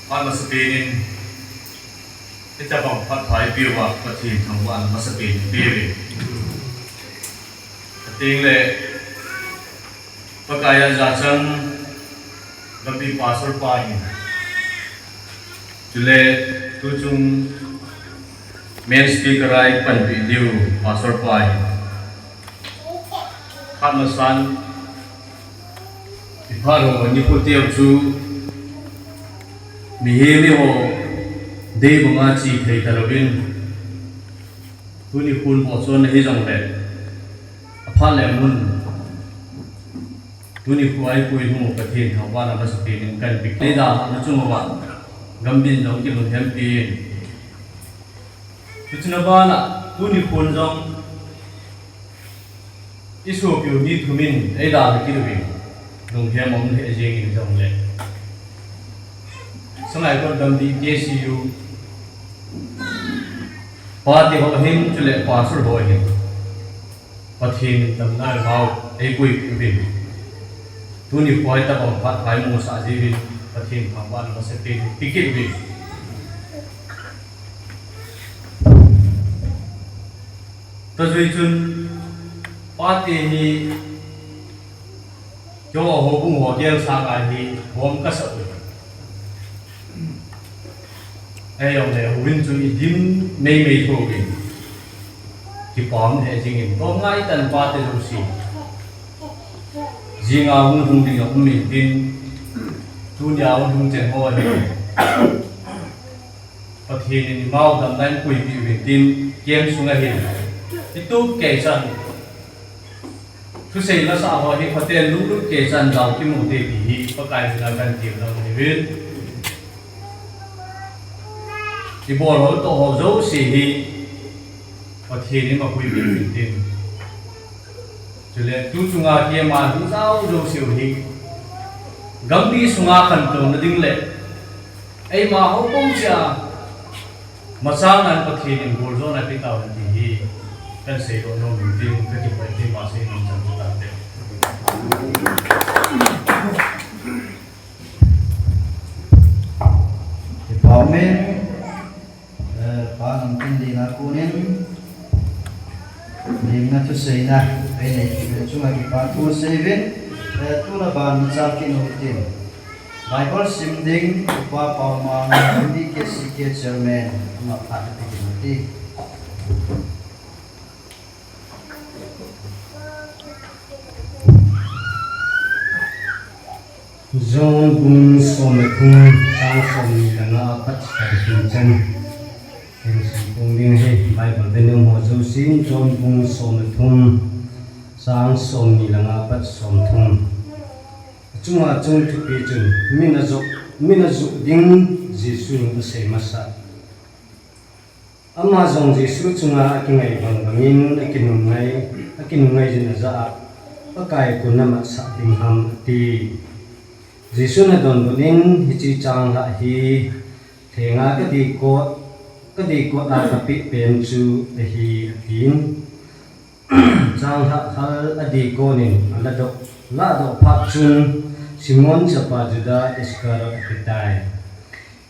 An masapinin kita bang pathay biwa Pathen thangwan masapin biwi ting le pakaya jachang lambi pasor pai chule tu chung main speaker ai pan video pasor pai Atahsan iparo ni putiau chu mi ho dei bunga chi thei talobin tuni phun bo chon hi jong le apha le mun tuni khuai pui mu Pathen thangwan masapin kan pik le da na chu ma gambin jong ki mun hem pi chuna ba na tuni phun jong isu pyu mi thumin ei da ki ri dong hem om he jeng in jong le sangai ko dam di DCU party ho him chule pasur ho him Pathen tam na mau ei pui pi tuni khoi ta bang phat phai mu sa ji ri Pathen thangwan masapin pikit bi to zui chun party ni yo ho bung ho gel sa ga ni hom ka sa ai ông này huynh chú ý dim mây mây thô kì thì bom hệ chính in bom ngay tận ba tên lưu sĩ riêng ao hung hung đình ông mình tin tu nhà ông hung chân hoa này Pathen ni mau đầm đánh quỳ bị mình tin kiếm xuống ngay hiện thì tu kể rằng tu xây là sao họ thì Pathen lúc lúc kể rằng giàu cái mục tiêu thì có cái là cần tiền đâu thì biết thì bỏ lỡ tổ hợp dấu xì hi Pathen ni mà quy định tin cho nên tu sunga kia mà tu sao dấu xìu hi gam đi sunga khẩn cầu nadin lệ ai mà hậu công cha mà sang anh Pathen ni bol zo na pitao thì hi kan sei ro no min tin ka ki pai tin ma sei ni chan ta te Amen. Parang hindi na kunin hindi na to say na ay na cuma kita tu seven tu na ban sa kinutin Bible simding upa pamang hindi kesike chairman mapat kinuti Zong bung som thun sang som langa pat ichan bung ding he Bible benung ho zo sin zong bung som thun sang som ni langa pat som thun chunga chung thu pi chun mina zo ding Jesu ni se masa ama zong Jesu chunga akingai bangin akinungai jin za akai kunama sa ding ham ti Jesu na don bunin hichi chang la hi thenga ka di ko la ka pi pen chu hi tin chang ha hal adi ko nin la do pha chun Simon chapa juda iskaro pitai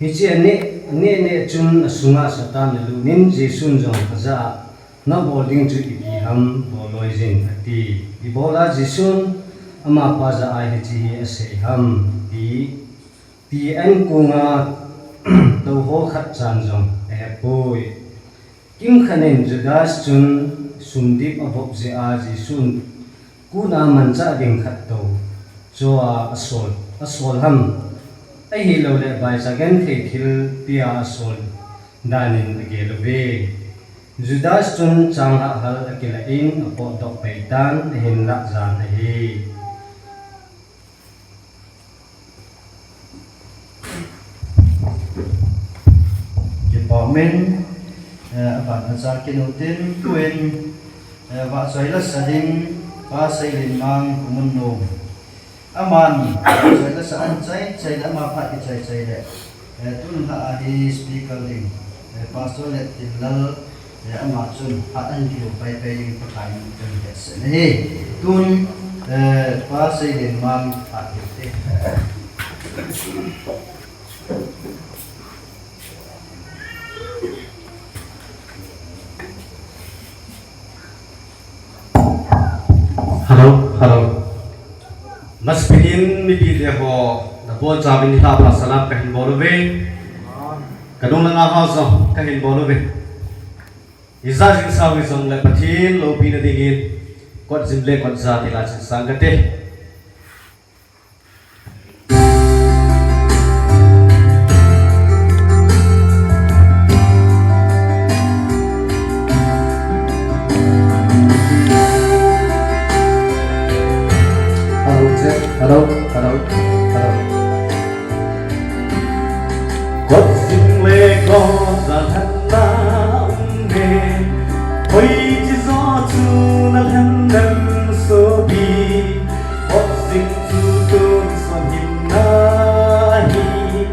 hichi ne chun sunga satan lu nin Jesu jong za na boarding chu i ham boloizin ati ibola Jesu ama pa za ai hichi ase ham ti an kunga to ho khat chan jong e poi kim khanen judas chun sundip abok je a ji sun kuna mancha ding khat to choa asol ham ai hi lo le bai sagan the thil pia asol danin age lo ve judas chun chang ha hal akila in apo dok paitan hin la jan hi Amen. Bạn sa kinutin tuin wa soila sading pa sailin mang kumunno aman soila sa chai da ma phat ki chai le tun ha hi speaker ling pastor le tilal ama chun hat an ki pai pa kai tun yes ne tun pa sailin mang phat ki Hello. Mas pingin mipi dia ho, dapat jawabin kita apa salah kahin bolu be, kadang lang ahal so kahin bolu be. Izah jinsa wisong le Pathen lopi na dingin, kot jimle kot jati la jinsa gate. Hello. Kot jimle kot jatana umbe, hoi jizo chu na thandam sobi, kot jim chu tun so hinna hi,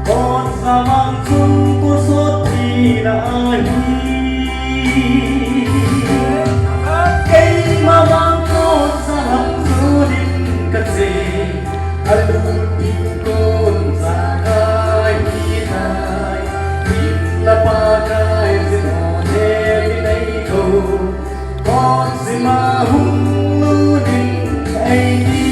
kot samang chun ko soti na hi, kei ma wang kot samang chunin katse, alun ikon zakai hitai, hila pakai zinone minai ko, kot zima huludin aidi.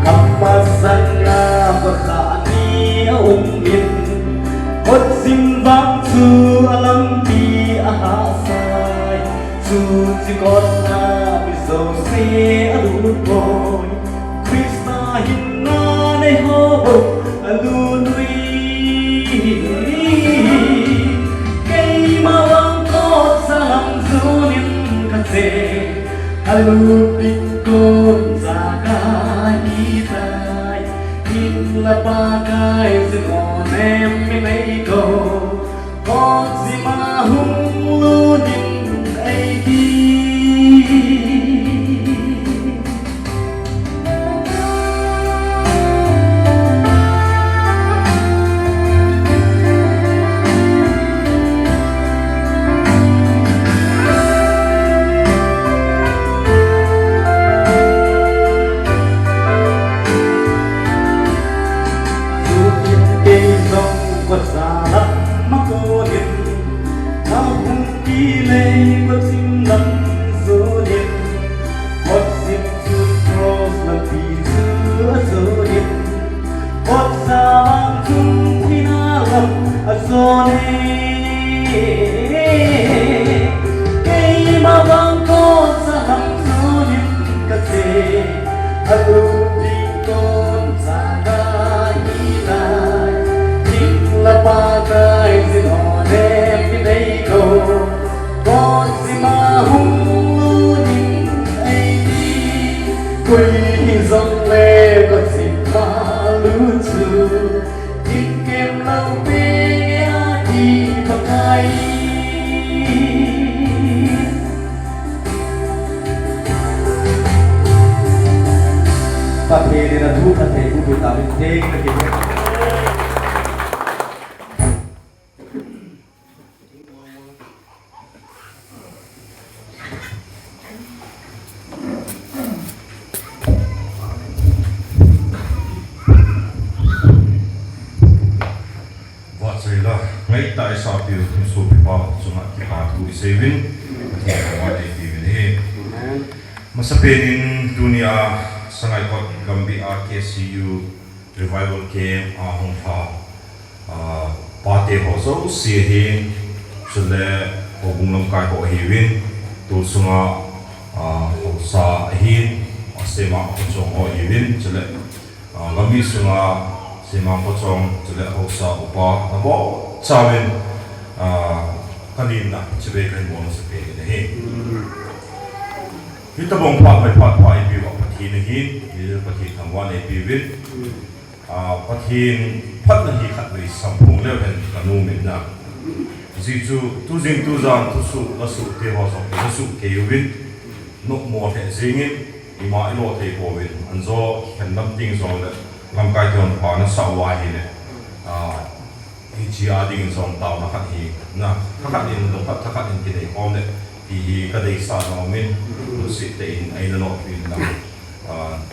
Kapasan na bakani umin, kot zimbang tu alam di Atahsan, tu cikot na biso si alun boy, Krista hinna nei hobo alunui, kei mawang kot salam zunin katse, alun pikon zakai hitai, hila pakai zinone minai ko, kot zima huludin aidi. Quật xa lắm mắc cô điện, thao hung kỳ lệ quật xin lắm số điện, quật xin chút cross lần vì giữa số điện, quật xa mang chung khi na lầm ở số này, cây mà vang con xa lắm số điện cất dê, ở đâu đi con xa ga đi lại. La pakai zinone minai ko, kot zima huludin aidi, kui zong le kot zima lucu, tin kem lau pe di pakai. Pathen na thu Pathen ku ta bin thei na ke. Ngay tại sao tiêu thun số bị bao trong hạt kỳ hạt của Israel thì ngoài đây thì mình hết mà sắp đến dunia sangai kot Gambia KCU revival camp hong pha Pathen hồ sơ xìa hi cho nên hồ bung long kai hồ hiwin tu sunga hồ sa hin sema hồ chong hồ hiwin cho nên Gambia sunga sema hồ chong cho nên hồ sa upa nabo Saben kanina sebagai bonus sebagai ini. Kita bongkar pat ibu Pathen ini, Pathen tangwan ibu win, Pathen pat lagi kat dari sampung level kanu minna. Jitu tu jing tu zan tu su lasu tehosok lasu kewin, nuk mo te zingin, ima ilo te kowin, anzo kendam ting zon le, lamkai ton pa na sawai le. Chia ding song tao na khát hi na khát in long khát in cái này om đấy thì cái đấy sao nó mình tu sĩ tên ai nó pin na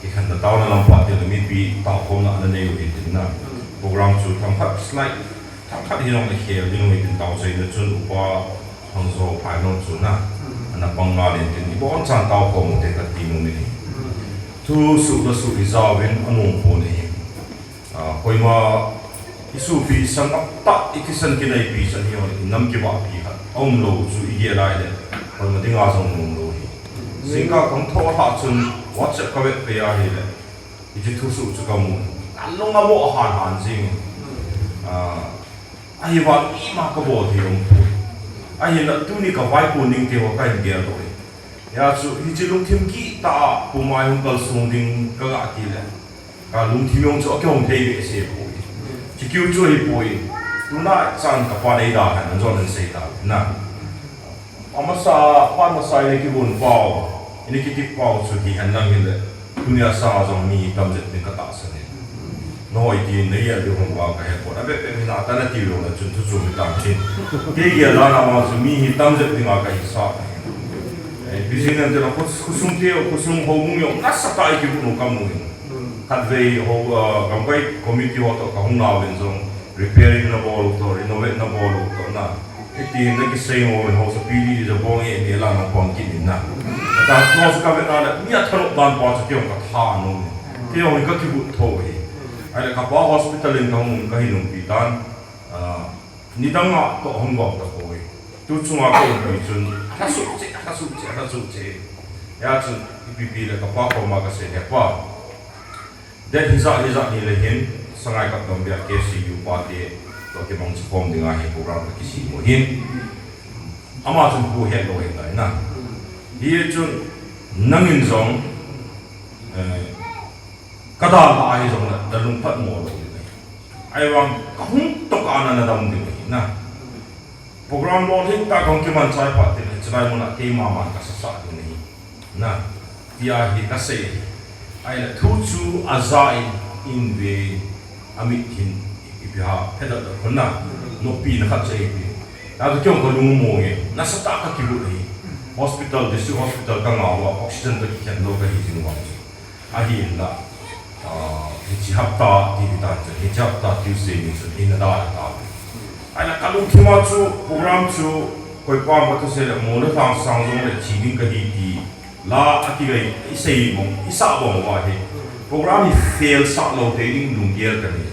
cái khăn là tao là làm phát thì là mình bị tao không là anh ấy vậy thì na program chu thằng phát slide thằng phát thì nó là khéo thì nó mình tao xây được chuẩn qua hàng số phải nó chu na anh bằng ngal lên thì bọn chẳng tao không thể cái tìm mình thu sự là sự giao bên anh ông phụ này coi mà cái sự bị sang tắc cái sân cái này bị sang nhiều năm cái bạc bị ông lâu chú ý lại đấy còn mà tiếng Anh xong ông lâu sinh các con thọ hạ chân WhatsApp các bạn bây giờ đấy cái thu sự cho các môn anh long ngắm bộ hàn gì ai vào ý mà các bộ thì ông phụ ai là tu ni các vai cuốn ninh thì họ cái gì rồi ya chú cái chỉ long thêm kỹ ta phụ mai ông cần xuống ninh các cái gì đấy long thêm ông cho cái ông thei về sẽ phụ chỉ kêu cho hi phụ tu na chăn các bạn ấy đã hành cho nên sẽ ta na amasa này cái buồn bao ini kita bao cho cái hành lang như vậy dunia sa giống như tâm chất những cái tạo sinh nói thì này là điều không bao cái của nó bé bé mình ta là tiêu là chuẩn thu chuẩn tâm chín cái gì là nó mà giống như tâm chất những cái sa ví dụ như là có sung tiêu có sung hậu mùng nhộng nát sát tai cái buồn cầm mùng cắt về hậu cầm cái community họ tổ không nào bên trong repairing nó bao tổ renovate nó bao tổ na thì cái xây ngôi họ sẽ pili cho bong ấy để làm nó còn kỹ na ta họ sẽ cái nào là nhiều thằng bạn bao cho kiểu cái thà nó thì họ cái cái bút thôi ai là các bác hospital lên không cái hình bị tan ni đang ngọ tổ không gọi được rồi tôi chung ngọ cái bị chun ta sụp chế ya chun bị là các bác không mà cái sẽ đẹp quá để hi za ni là hiện sang ai các đồng biệt cái gì cũng bao nhiêu rồi cái mong phong đi ngay program cái gì mà hiện ama chun ku hiện rồi này na hi chun nangin zong cái đó là ai giống là lung phát mồ rồi ai vang không tốt anh là đồng điều này na program đó thì ta không cái mình sai phát thì chỉ là một cái mà cái sát này na dia hi cái gì ai là thu chu azai in về amit hin ipiha pedal đó na no pi na khát chơi pi ta cái kiểu có lung mồ nghe na sát cái kiểu này hospital district hospital cái ngào oxygen cái khen đâu cái gì nữa ai hiện là chỉ hấp ta thì bị tàn chân, chỉ hấp ta tiêu xài mình chân, hinna đã ta. Ai là kalau kita tu program tu, koi pa mà tu sẽ là muốn nó tham sang giống là chỉ những cái gì là cái xây mong, isa mong vào thì program thì fail sát lâu thế nhưng đúng kia cái này.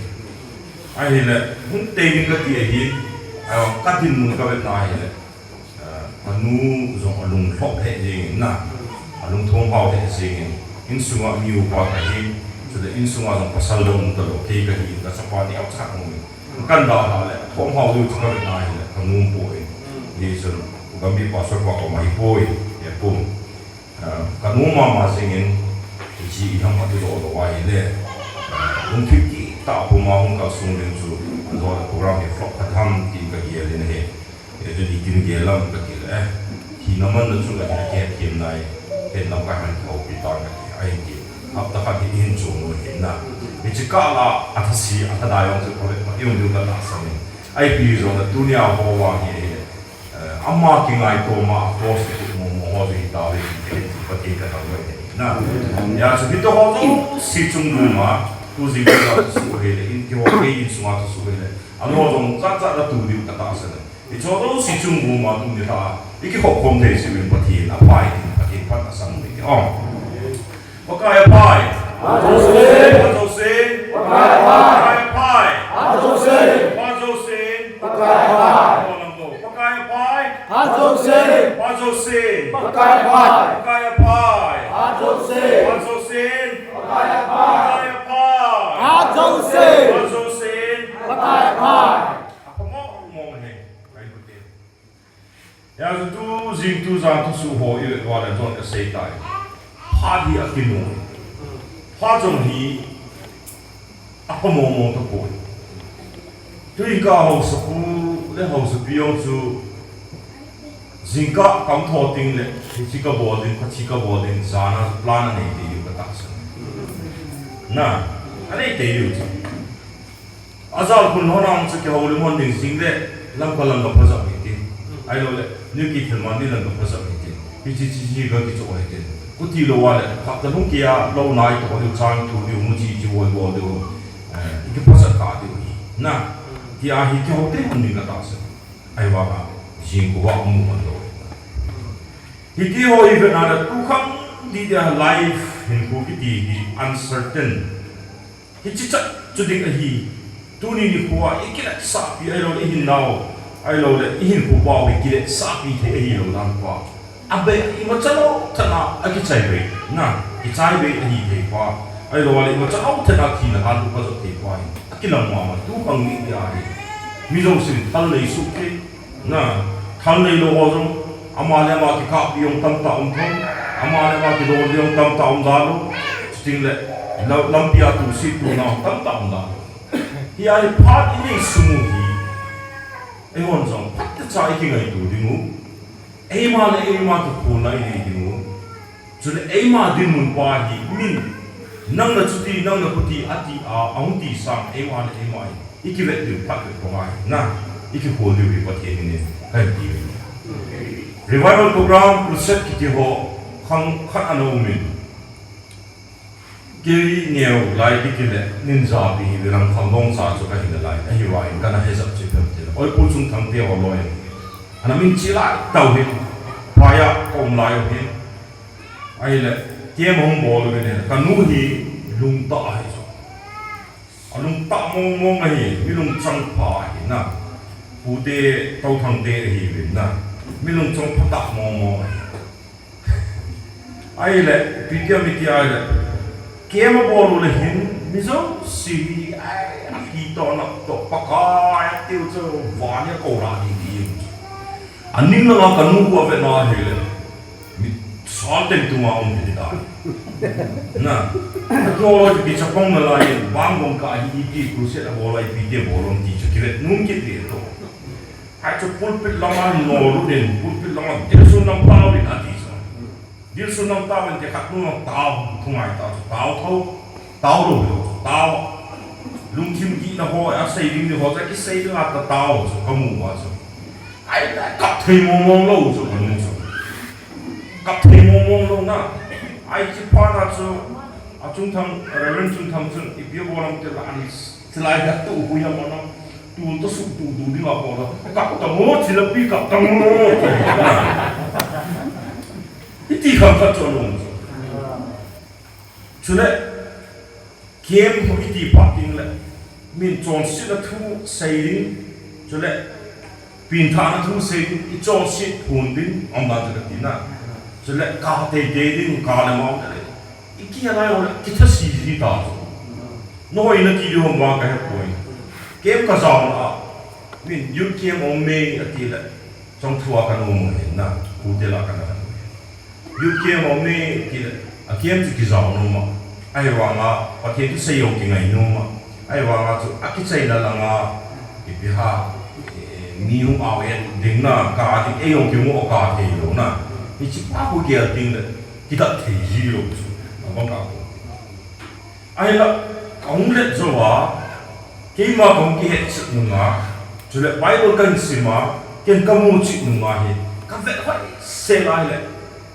Ai là không tên những cái gì thì, các tin muốn các bạn nói là, nu giống lùng phọc hệ gì na, lùng thông báo hệ gì, những sự mà nhiều quá cái so the insung azong pasal dong talo ke ka hi ka sapa ni outside mo kan da ha le thom hau du ka na hi le kan num poi ni so ka mi pa so ko mai poi ya pum ka num ma singin ji ham atu do wa hi le un ki ki ta pu ma hong ka sung den chu do program ni flop ka tham ti ka hi le ne he e de ni tin ge lam ka ki le hi na man chu ka ke kim nai ke nam ka han ko pi ta ka ai ki Atahsan hin chung hinna itu kalau atasi atadayong tu kalau yung juga tak seni ai pilih zona dunia bawa ni amma kingai koma pos itu mau di tahu ini seperti kata gue nah ya segitu kalau si chung rumah tu si kita suhe ini kita kain semua tu suhe anu orang zat tu di Atahsan itu kalau si chung rumah tu ni ta ini kok konten si seperti apa ini seperti Atahsan ni Pakai pai. Adosin. Pakai pai. Pakai pai. Adosin. Pakai pai. Pakai pai. Adosin. Pakai pai. Pakai pai. Adosin. Pakai pai. Adosin. Pakai pai. Apa mau ni? Yang tu zing tu zang tu suho itu ada tuan kesehatan. Hadi akinu, hajong hi, apa mau tu pun. Tu ika hau sepu, le hau sepion tu, zingka kam thoting le, chika boarding, sana plan ni dia juga tak sen. Nah, ada dia juga. Asal pun orang tu kau boleh monding sing le, lam pasal itu. Ayo le, ni kita mandi lam pasal itu. Cici kau kita orang itu. กูที่เราว่าเลยขับแต่ลุงเกียร์เราหน่อยตัวเดียวช่างตัวเดียวมุจีจีวันวันเดียวอีกภาษาขาเดียวนะที่อาหิที่เขาเต้นมันนี่ก็ตัดสินไอ้ว่าจิงกูว่ามุ่งมันเลยที่ที่เขาอีกนั่นแหละทุกครั้งที่เดียร์ไลฟ์เห็นกูที่ดี uncertain ที่จะจุดเด็กไอ้ฮีตัวนี้นี่กูว่าอีกแค่สับปีไอ้เราได้ยินเราไอ้เราได้ยินกูว่าอีกแค่สับปีที่ไอ้เราดังกว่าอาเบอีมันจะเอาธนาไอ้กิจใจเบนะกิจใจเบไอ้ฮีเทกว่าไอ้เราว่ามันจะเอาธนาทีนะการทุกข์จะเทกว่าไอ้กินลำมามันทุกครั้งนี้ได้มีเราสิ่งทันเลยสุขนะทันเลยเราว่าอามาเลยมาที่ข้าพิยงตั้มตาอุ้มท้องอามาเลยมาที่โดนพิยงตั้มตาอุ้มดารุจริงเลยเราลำพิยาตุสิตุนาตั้มตาอุ้มดารุที่ไอ้พาดอีนี่สมุทีไอ้คนสองพัดจะใช้กี่ไงตัวดิ้งูไอ้มาเลยไอ้มาที่คนไหนดิ้งูจนไอ้มาดิ้งมันว่าฮีมินนั่งละจุดที่นั่งละพุทธิอาทิอาอุติสังไอ้มาเลยไอ้มาอีกเวทเดียวพัดเลยก็ไม่นะอีกคนเดียวก็เทียนนี่ให้ดีRevival program Vetset kita ho khang anomin kiri neo lai dikile ninja bi hilang khangong sa chu ka hinna lai ahi wa in kana hezap chi kam te oi pu chung thang te ho loi ana min chi lai tau hi paya kom lai hi ai le ke mong bol ge ne kanu hi lung ta hai chu alung ta mong mong hi mi lung chang pha hi na pu te tau thang te hi bin na mi lung chong phata mong ai le video mi ti ai le ke ma bol le hin mi zo si ai hi to na to pa ka ya ti chu wa nya ko ra di aning na ka nu ko ve na hi le mi sa ten tu ma om di da na ko di cha pong na lai bang bong ka hi ti ku se la bol ai video bol on ti chu ki ve num ki ti to hai chu pulpit lama no ru den pulpit lama de su nam pao din ati so dir su nam ta ben de khat nu tao thungai ta tao thau tao ro tao lung kim gi na ho a sei ding ni ho ta ki sei la ta tao so ka mu wa so ai la ka thei mong lo so ka nu so ka thei mong lo na ai chi pa na so a chung thang reverend chung thang chung i bi bo lam te la ani slide da tu hu ya mo na tu to su tu di ma bo la ka ta mo chi la pi ka ta mo iti kham khat cho long chu le kem ho iti pa ting le min chon si la thu sei ring chu le pin tha na thu sei i chon si phun din om da ta ti na chu le ka te de din ka le mo le i ki ala yo ki tha si ji ta no ina ki yo ma ka he poi kem ka za na min yu kem om me ati le chong thua ka no mo he na ku de la ka na yu kem om me ki le a kem ti ki za no ma ai wa nga Pathen tu sei yo ki ngai no ma ai wa nga chu a ki chai na la nga i bi ha mi hu a we ding na ka ti e yo ki mo ka the lo na ni chi pa ku ki a ding le ki ta the ji lo chu ma ka ai la ong le zo wa ki ma kong ki he chu nga chu le Bible kan si ma ken ka mu chi nga he ka ve hai se lai le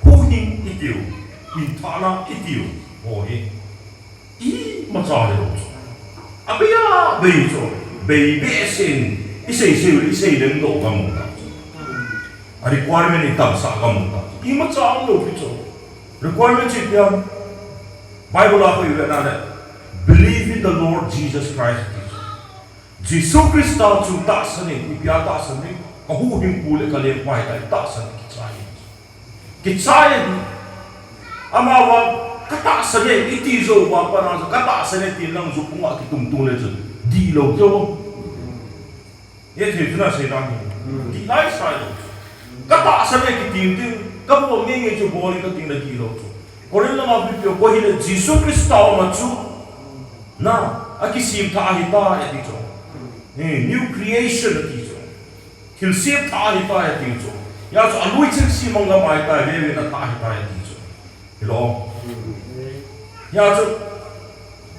hu hin i tiu in tha na i tiu o he i ma cha le lo abia be cho be sin i sei den do ka mo ta a requirement ni tam sa ka mo ta i ma cha lo pi cho requirement chi pya Bible a ko yu na le believe in the Lord Jesus Christ Jesus Christ ta chu ta sa ni i pya ta sa ni ka hu him pu le ka le pai ta ta sa ni ki chai ama wa kata sa ne iti zo wa pa na kata sa ne ti lang zu punga ki tung tung le zu di lo jo ye the na se da ni di lai sa lo kata sa ne ki tim tim ka bo nge nge ju bo ri ka ting le ki lo ko ren la ma bi pyo ko hi le Jesus Christ ta ma chu na a ki sim tha hi ta ya ti cho new creation ti cho hil sim tha hi ta ya ti cho ya cho alui chik si mong ga mai ta ve ve na ta hi ta ya ti cho hello ya cho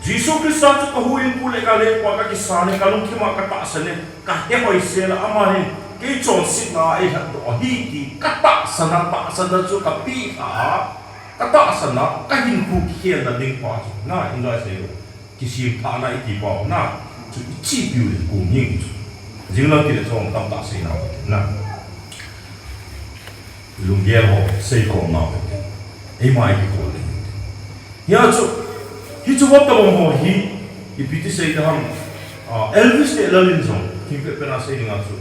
Jesus Christ sa ka huin pu le ka le kwa ka ki sa ne ka lung ki ma ka ta sa ne ka he hoi se la ama he ke chon si na ai ha do hi ti ka ta sa na cho ka pi ha Atahsan na kahin ku kian na ding pa na enjoy sayo kisi pa na iti pa na chu chi biu le ku ning jing la ki le chong tam ta sei na lung ge ho sei ko na e mai ki ko le ya chu hi chu bot ta bom ho hi ipiti sei da ham Elvis de lalin song kim pe na sei nga chu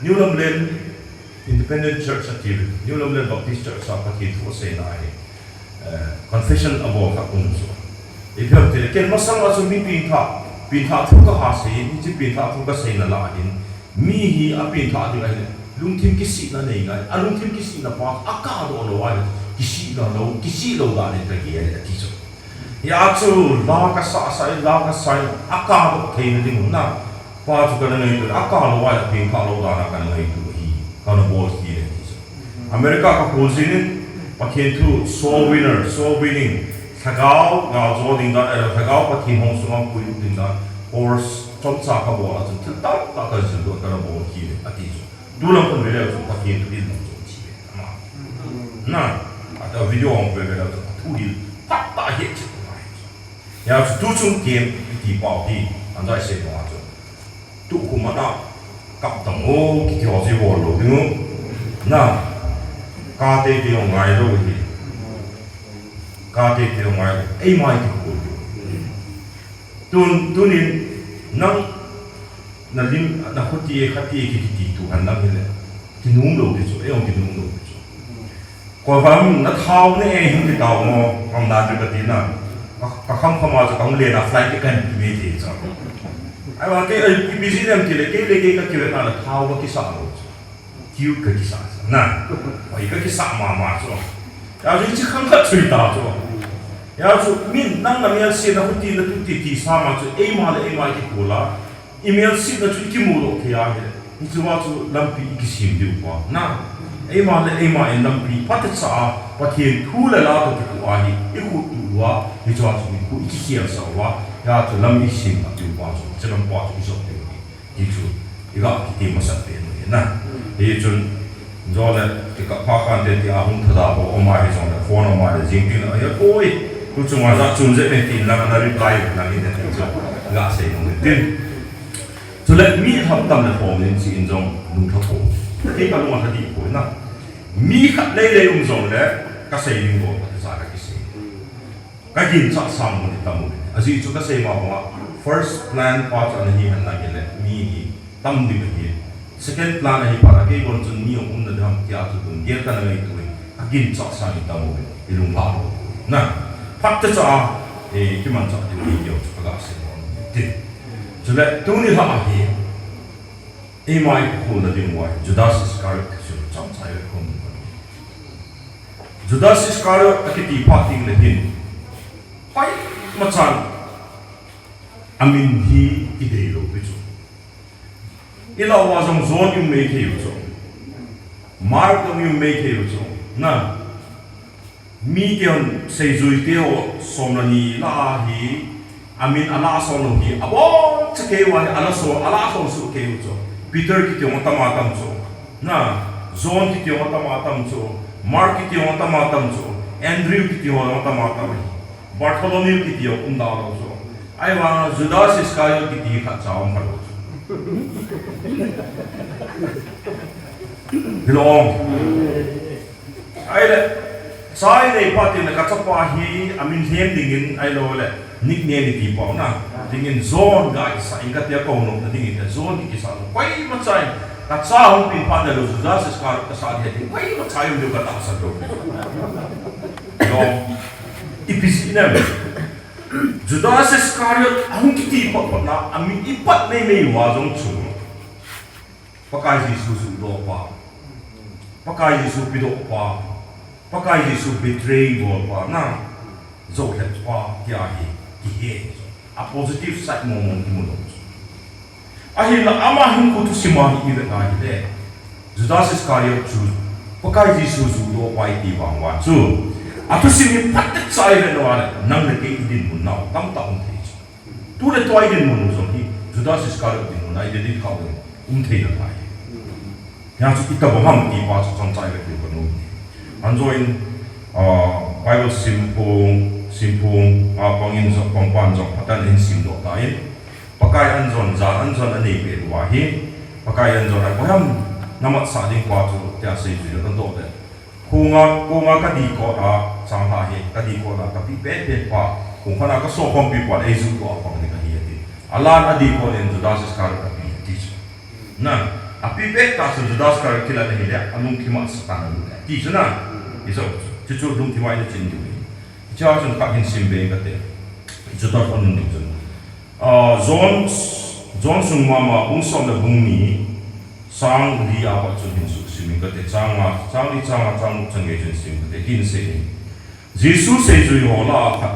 New Lomlen Independent Church atil New Lomlen Baptist Church sa pathi tho sei na ai confession abo ka kun so ipham te ken masang asu mi pin tha thu ka ha sei ni chi pin tha thu ka sei na la in mi hi a pin tha di ai lung thim ki si na nei ngai a lung thim ki si na pa aka do no wa ki si lo da ne ta ki ai ti so ya chu la ka sa aka do thei na ding na pa chu ka na ngai aka lo wa pin tha lo da na ka na ngai tu hi ka na bol ki le ti so America ka pozinin Pathen tu soul winning thagao ngao zo ding da thagao pathen hong sung pui ding da course chom cha ka bo la chen ta ka jin do ka bo ki ati zo du lam pun vele zo pathen tu din zo chi ma na ata video on vele la tu di ta he chi ya tu chung game ti bao ti an dai se ko zo tu ku ma da kap tang o ki jo ji bo lo ding na ca tê tiêu ngoài rồi thì ca tê tiêu ngoài ấy mai thì cũng tuần nên năng là lim là khát tiề cái tu hành năng như thế thì nung đầu thì chỗ ấy ông thì nung đầu thì chỗ còn phạm nó thao này hình cái tàu mà ông làm được cái gì nào các không mà cho ông liền là flight cái cần gì thì sao ai bảo cái business thì cái kiểu là thao cái sao rồi cứu cái sao na vậy cái sao mà cho ya ji chi khang khat chui ta cho ya chu min nang na mian si na huti na tu ti sa ma chu e ma ki kola email si na chu ki mu lo ke ya he ni chu wa chu lam pi ki sim diu kwa na e ma en lam pi pat cha pathen thu la la to ki wa hi e khu tu wa ni chu wa chu ku ki sia sa wa ya chu lam i sim na diu kwa chu che lam kwa chu so te ki chu i ga ki ti ma sa pe na e chu rồi là cái các khoa khăn thì ahung thada bộ ông mai trong là phone ông mai là riêng tin là ôi tôi chung là ra chung dễ nên tin là nó reply là như thế này gã sẽ không tin cho nên mi học tâm là phổ nên chỉ trong đúng thấu cái cái luôn là đi của nó mi khát lấy ông trong đấy các sẽ những bộ cái cái gì cái gì chắc sang một tâm một à gì cho các sẽ mà first plan part là gì hành là cái này mi tâm đi cái gì second plan ay para kay kon chun ni ong na dam kya chu dun ger ka ngai tu agin cha sa ni tamu ilung pa na phat cha e ki man cha ni yo chu ka se mon ti chu le tu ni ha hi e mai ko na din wai Judas Iscariot chu cham sai le kon Judas Iscariot akiti pating le din pai ma chan amin hi idei lo bi chu ila wa jong zone you make he so mark you make he so na mi keon sei zui teo somrani la hi amin ala so no hi abo chake wa ala so su ke so Peter ki teo tama tam so na zone ki teo tama tam so mark ki teo tama tam so Andrew ki teo tama tam Bartholomew ki teo unda lo so ai wa Judas Iscariot ki ti kha chaam phalo Long ai le sai nei patin na Achapa hi amin hem dingin ai lo le nickname ni ti pa na dingin zone ga sa inga tia ko no dingin ta zone ki sa pai ma chai ka cha hong pin pa da lo Judas Iscariot ka sa di pai ma chai lo ka ta sa do Long ipisina Judas Iscariot ang kiti pa na amin ipat nei mei wa jong chu pakai Jesus do pa pakai Jesus pido pa pakai Jesus betray bo pa na zo het pa kya hi ki he a positive side mo ki mo do ahi la ama hin ko tu sima hi de na hi de Judas Iscariot chu pakai Jesus do pa ti wang wa chu atu sini patet sai le no ale nang le ke idin mun na tam ta thei tu le toy din mun zo hi Judas Iscariot din mun ai de dit khaw thei na pai ya chu kita bo ham ti pa chu chang chai le ke ko no an join Bible simpung pangin zok pangpan zok patan in sim do tain pakai anzon anei be wahi pakai anzon ai poham namat sa ding kwa tu tia sei ju kan do de kunga ka di ko a chang ha he ka di ko na ka pi pe pa kung khana ka so kom pi pa ei zu do pa ni ka hi ti alan adi ko en Judas Iscariot ka pi ti na api pe ta su Judas Iscariot kila ne le anung khima satan lu ti na iso chu lung ti mai de chin ju cha chun ka hin sim be ka te Judas anung ni chun John sung mama ung som da bung ni sang li a pa chun hin su sim ka te chang li chang chang ge chun sim ka te hin se Jesus se ju yo la ka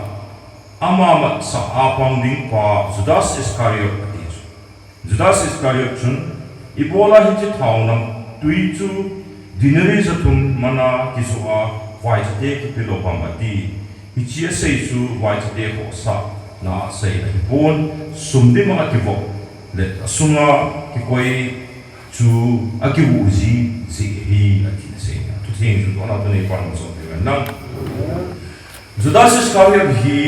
ama ma sa apang ding pa Judas Iscariot ka ti Judas Iscariot chun ibola hi chi thau nam tui chu dinari zathum mana kisua vai te ki pilo pamati ichia sei chu vai te ko sa na sei na bon sumdi mga kibo le sunga ki koi chu akiwuji si hi ati sei na tu ting ju ona to ne pan so pe na Judas Iscariot hi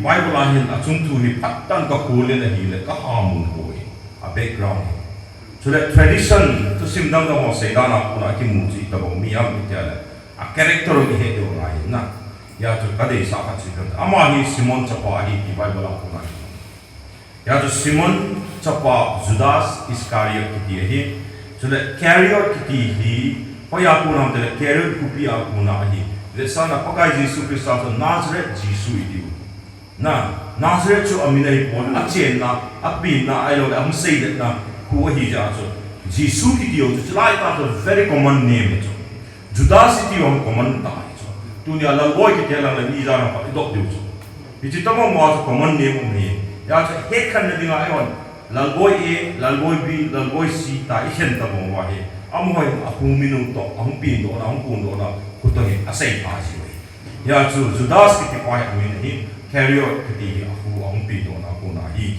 Bible ahin achung tu hi patan ka kule na hi le ka hamun ko a background so that tradition to simdang da mo sei da na kuna ki muji ta bo mi am ti ala a character of he do rai na ya to kade sa ka chi ama hi Simon chapa hi ki Bible a kuna ya to Simon chapa Judas Iscariot ki hi so that Iscariot ki hi po ya kuna te Iscariot ku pi a kuna hi le sana pakai Jesus Christ to Nazareth Jesus idi na Nazareth chu aminai pon a chen na a pin na ai lo am sei that na ku hi ja so Jesus ki dio chu lai ta to very common name chu Judas iti om common ta chu tu ni ala boy ki tela la ni ja na pa dok dio chu iti to mo mo common name ni ya chu he khan na dinga ai on lal boy a lal boy b lal boy c ta i hen ta mo wa he am hoi a hu minu to am pin do na am kun do na ku to he a sei pa chi ya chu Judas ki ti pa hi ni Iscariot ki ti a hu am pin do na ku na hi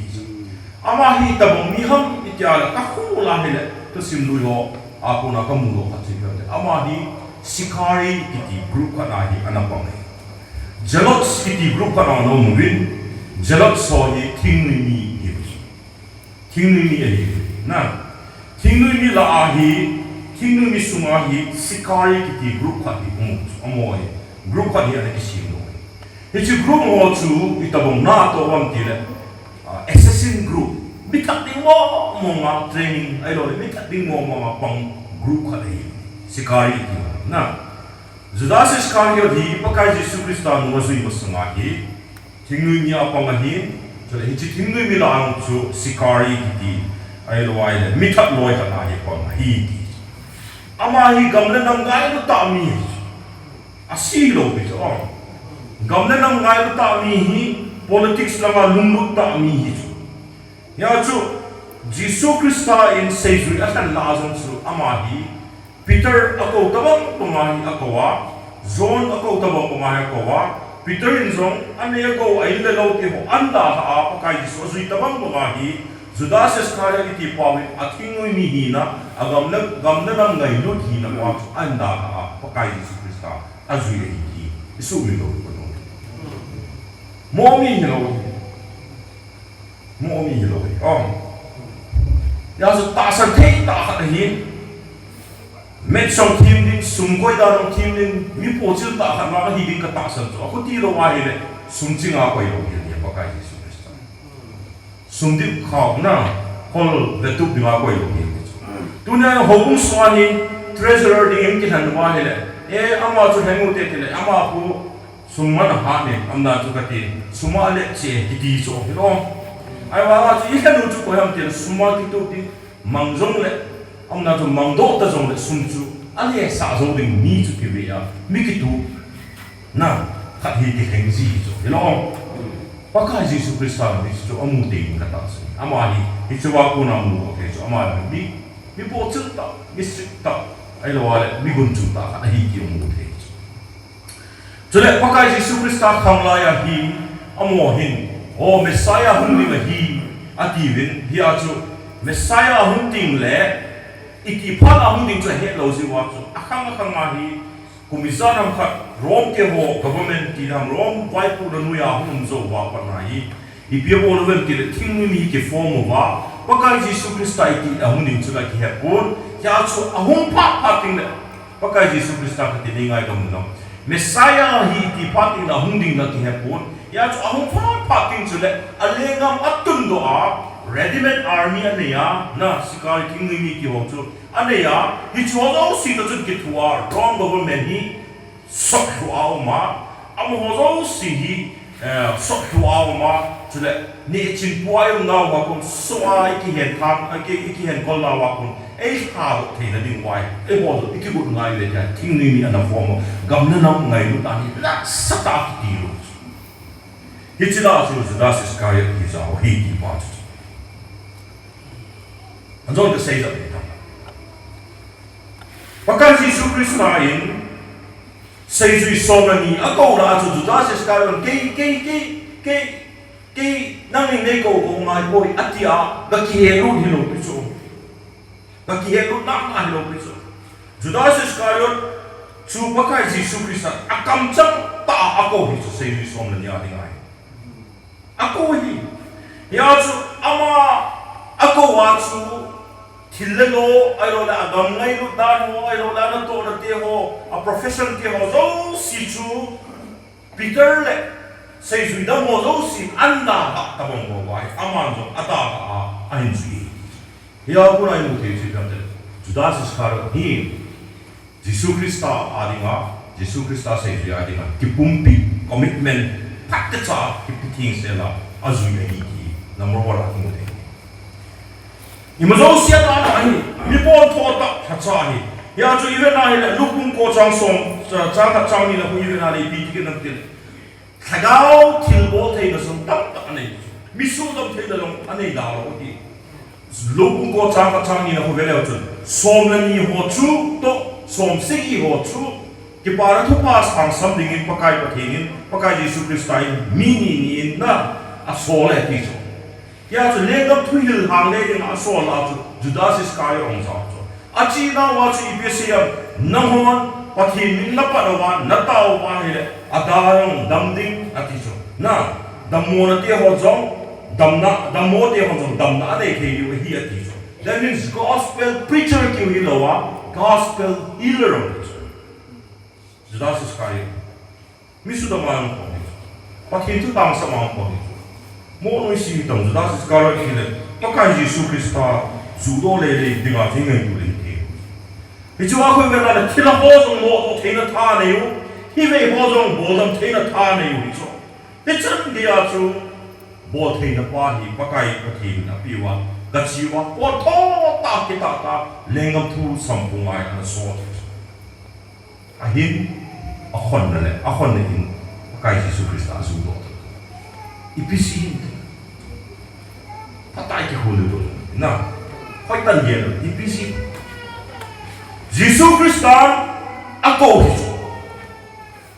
ama hi ta mo mi ham itiala ka hu la hele to sim lu yo a ku na ka mu lo ka chi ka ama hi sikari ki group ka na hi anapang hi jealous ki group ka na no mu win jealous so hi king ni hi na king ni la a hi king ni sunga hi sikari ki group ka hi amo hi group ka hi ana ki sim lo hi chi group mo chu itabong na to wam ti le assassin group bitak ding mo ma training ai lo bitak ding mo ma pang group ka hi sikari ki na Judas Iscariot hi pakai Jesus Christ ta no sui masanga hi thingui mi apang hi so hi chi thingui mi la ang chu sikari ki ai lo ai le mitak loi ka na hi pang hi ama hi gamle nam gai no ta mi asi lo bi so gamle nam gai no ta mi hi politics lama lumbu ta mi hi ya chu Jesus Christ ta in seju akan lazon chu ama hi Peter ako tabang pumahi akawa John ako tabang pumahi akawa Peter in zong ane ako ay lalaw ti ho anda ha pakai Jesus azui tabang pumahi Judas Iscariot iti pawit at hingoy ni hina gamna nang ngayon hina mo anda ha pakai Jesus Christ azui iti isumi lo ko no mo mi hilo ya so ta sa thei ta ka hin met song team din sumgoi da rong team din mi po chil ta khan ma hi din ka ta san so ko ti lo wa hi le sum chinga ko yo hi pa kai Jesus Christ sum di khaw na hol le tu bi ma ko yo hi tu na ho bung swa ni treasurer din ki han wa hi le ama chu hengu te te le ama ku summa na ha ne amna chu ka ti suma le che ki ti so hi lo ai wa chu i kan chu ko ham te suma ti tu ti mangjong le amna tu mangdo ta zong le sum chu ali sa zo ding mi chu ki ve ya mi ki tu na khat hi ki heng ji zo you know pa ka Jesus Christ ta ni chu amu te ka ta se ama hi chu wa ku na mu ke chu ama mi po chu ta mi sik ta ai lo wa le mi gun chu ta ka hi ki mu te chu le pa ka Jesus Christ ta khang la ya hi amo hin o Messiah hun ni hi ati vin hi a chu Messiah hun ting le iti phala hun ding chu he lo si wa chu akhang ma hi kumisa nam khat rom ke ho government ti nam rom vai pu da nu ya hum zo wa pa na hi I bia bo no vel ti thing mi ke form wa pakai Jesus Christa ti a hun ning chu la ki ha pun ya chu a hum pa ting le pakai Jesus Christa ka ti ngai dom no Messiah hi ti pa ting na hun ding na ki ha pun ya chu a hum pa ting chu le a lengam atun do a ready-made army anea na sikari king mi ki ho chu anea hi chu ho si ta chu ki thua wrong government hi sok thua ma am ho zo si hi sok thua ma chu le ni chin puai na wa kon swai ki hen tham ki hen kol na wa kon ei ha the na ding wai ei ho zo ki bu ngai le ta king mi ana form gam na na ngai lu ta ni la sa ta ki lu hi chi da chu da sis ka ya ki za ho hi ki pa Anjong the says of it. Pakai Jesus Christa in says we saw many a go la to Judas Iscariot ke nang nei ko ngai boy atia ga ki helu hilo piso ga ki helu na hilo piso Judas Iscariot chu pakai Jesus Christa akam chang ta ako hi says we saw many a dingai ako hi ya chu ama ako wa chu hileh ayo la agam ngai lu dan ho ayo la na to na te ho a profession te ho zo si chu Peter le sei zui da mo zo si anda ha ta bong ho wai aman zo ata a ain zui ya ku nai mu te chi kan te Judas Iscariot hi Jesus Christa adinga Jesus Christa sei zui adinga ki pumpi commitment pakta ki piting se la azui ai ki number 1 la ki Imazo siya ta na hi mi pon tho ta cha hi ya chu ive na hi lukung ko chang som changkhat chang ni na hu ive na le bi ti na til thagao thil bo thei na som tak ta nei mi su dam thei da long anei da ro ti lukung ko changkhat chang ni na hu vele chu som na ni ho chu to som se gi ho chu ki para thu pa sang sam ding in pakai pathengin pakai Jesus Christa mi ni in na a so le ti so ya chu legam thu hil hang le ding a so la chu Judas Iscariot ong sa chu a chi na wa chu ibesiam nahon pathin min na pa wa na taw wa hi a da yong dam ding a ti chu na dam mo na te ho jong dam mo te ho jong dam na de ke yu hi a ti chu that means gospel preacher ki hi lo wa gospel healer Judas Iscariot mi su da ma ko pathin tu tang sa ma ko mo no si tong Judas Iscariot ki le pakai Jesus Christa zu do le dinga thingai tu le ti hi chu a khoi ve la thila ho jong mo the na tha ne yu hi ve ho jong bo dam the na tha ne yu hi chu he chan dia chu bo the na pa hi pakai pathi na pi wa ga chi wa ko tho ta ki ta lengam thu sam pu ngai na so a hin a khon na le a khon ne hin pakai Jesus Christa zu do ipisi patai ki hulu do na khoi tan ye lo ipisi Jesus Christa ako hizo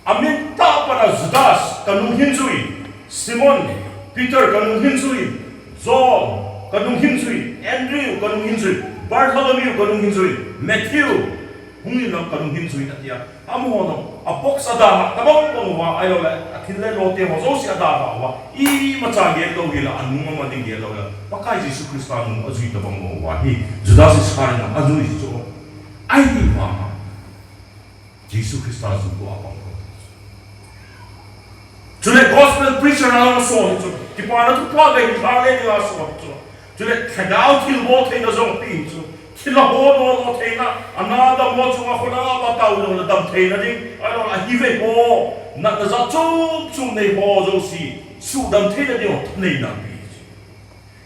amin ta para Judas kanung hinzui Simon Peter kanung hinzui John kanung hinzui Andrew kanung hinzui Bartholomew kanung hinzui Matthew hungin lang kanung hinzui atia amo no apok sada tabong pangwa ayo la athile lote ho so si ada wa I macha ge to hila anu ma ding ge lo la pakai Jesus Christa nu azui tabong wa hi Judas Iscariot na azui so ai ni ma Jesus Christa zu ko apang ko jule gospel preacher na so so ki pa na tu pa ge ni ba le ni la so so jule khadao til mo the na zo pi so Sila ho no the na anada mo chu a khona ba tau lo dam the na ding ai lo a hi ve ho na za chu nei ho zo si su dam the na ding nei na bi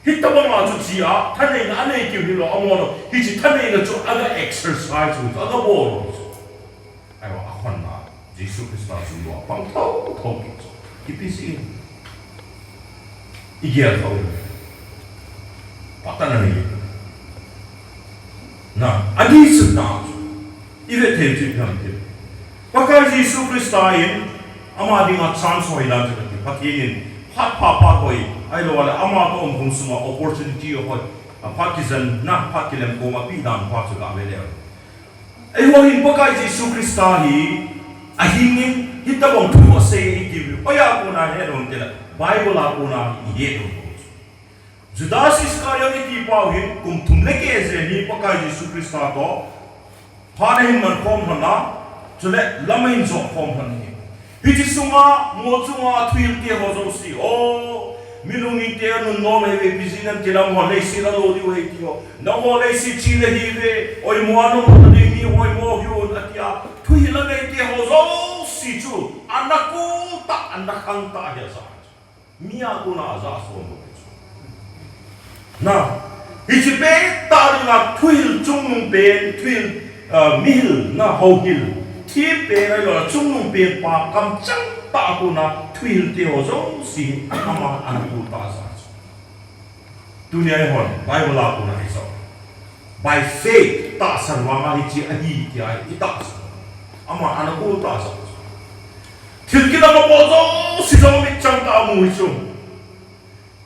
hi ta ba ma chu ji a tha nei na nei ki hi lo amo no hi ji tha nei na chu aga exercise chu aga bo lo ai lo a khon na Jesus Christa chu lo pang thau thau ki pi si I ge thau pa ta na ni na adi sna ive the ti pham ti pakai Jesus Christa in ama dinga chance hoi la ti pathin phat pa hoi ai lo wala ama to om suma opportunity hoi a partisan na patilem ko ma pi dan pa chu ga ve le ai ho in pakai Jesus Christa hi ahingin hitabong tuwa say ikibu oya ko na hedon tila Bible ako na ihedon Judas Iscariot iti pauhin kum tumleke ni pakai Yesus Kristus to panahin man form hana jule lamain jo form hana hiti sunga mo sunga twil te hozo si o milungi te anu no me be bizinan tilam ho leisi la lo di we tio no ho leisi chile hive oi mo anu mo de mi oi mo hyo atia twil la me te hozo si chu anaku ta anakang ta ya sa mia ko na za so mo na hiti be ta na twil chung ben twil mil na ho hil thi pe na lo chung nung pe pa kam chang ta ko na twil te ho zo si ama an ku ta sa dunia hon Bible la ko na iso by faith ta san wa ma hi chi a hi ti ai ta ama an ku ta sa thil ki na mo zo si zo mi chang ta mu hi chung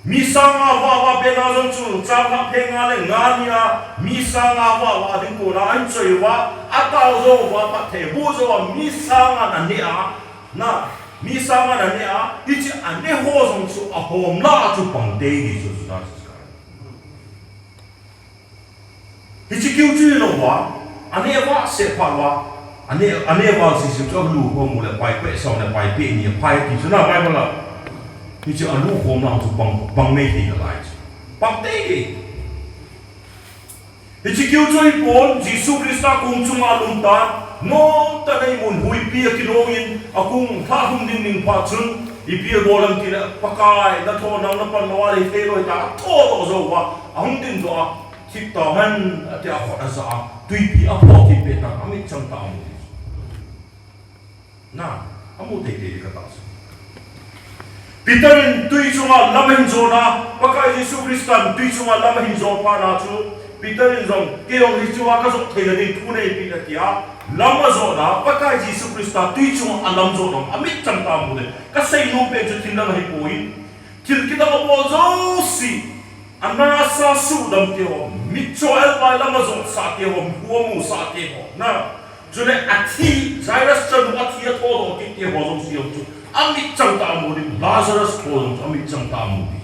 misanga wa bena zong chu changa phenga le ngania misanga wa din ko na an choi wa atao zo wa pathe bu zo misanga na ne a na misanga na ne a ichi ane ho zong chu a hom la chu pang de gi chu da ska ichi kyu chu lo wa ane wa se pha wa ane wa si chu lu ho mu le pai pe so le pai pe ni pai ki chu na pai la你就按路火嘛，就帮媒体的来，帮对的。你去叫做一般，耶稣基督公众阿龙丹，我但系门会别嘅诺因，阿公他公定定发春，一别无人记得，不该那拖那pan罗嚟飞落去打，拖到咗話，阿公定咗啊，貼到很一啲阿學啊啥，對比阿破貼別但阿咪真打冇，嗱阿冇地地嘅打。Peter tui chunga lamahin zona pakai Yesus Kristus tui chunga lamahin zona pa na chu Peter in zong keong hichua ka zong thei nadin thune pi na tia lama zona pakai Yesus Kristus tui chunga alam zona amit chang ta mu de ka sei no pe chu tin na hi poi til kita mo zo si anasa su dam te ho mit cho el bai lama zona sa te ho huo mu sa te ho na jule athi Cyrus chan wa thi a tho do ti te ho zo si ho chu amit chang ta mu di Lazarus ko amit chang ta mu di